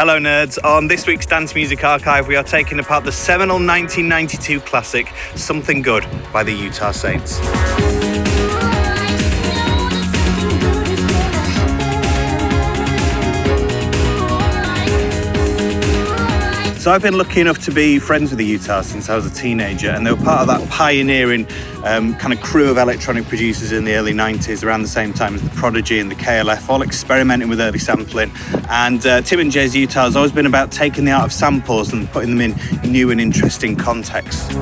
Hello nerds, on this week's Dance Music Archive we are taking apart the seminal 1992 classic Something Good by the Utah Saints. So I've been lucky enough to be friends with the Utahs since I was a teenager, and they were part of that pioneering kind of crew of electronic producers in the early 90s, around the same time as the Prodigy and the KLF, all experimenting with early sampling. And Tim and Jay's Utah has always been about taking the art of samples and putting them in new and interesting contexts.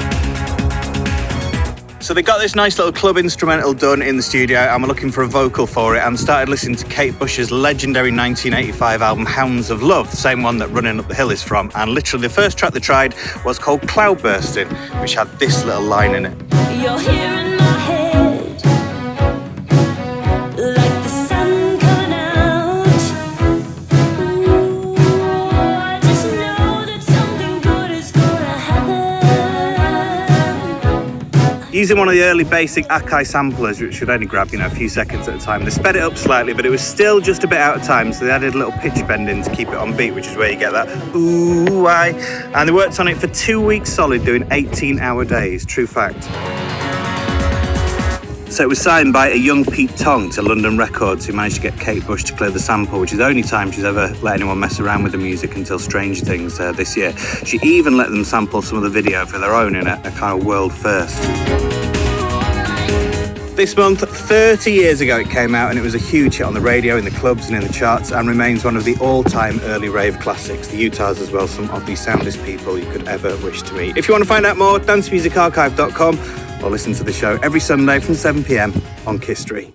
So they got this nice little club instrumental done in the studio, and we're looking for a vocal for it, and started listening to Kate Bush's legendary 1985 album Hounds of Love, the same one that Running Up the Hill is from, and literally the first track they tried was called Cloudbursting, which had this little line in it. You're here in my head, like the sun coming out. Ooh, I just know that something good is gonna happen. Using one of the early basic Akai samplers, which should only grab, a few seconds at a time, they sped it up slightly, but it was still just a bit out of time, so they added a little pitch bend in to keep it on beat, which is where you get that ooh, I. And they worked on it for 2 weeks solid, doing 18-hour days, true fact. So it was signed by a young Pete Tong to London Records, who managed to get Kate Bush to clear the sample, which is the only time she's ever let anyone mess around with the music until Strange Things this year. She even let them sample some of the video for their own in a kind of world first. This month, 30 years ago it came out, and it was a huge hit on the radio, in the clubs and in the charts, and remains one of the all-time early rave classics. The Utahs as well, some of the soundest people you could ever wish to meet. If you want to find out more, dancemusicarchive.com, or listen to the show every Sunday from 7 p.m. on Kiss Street.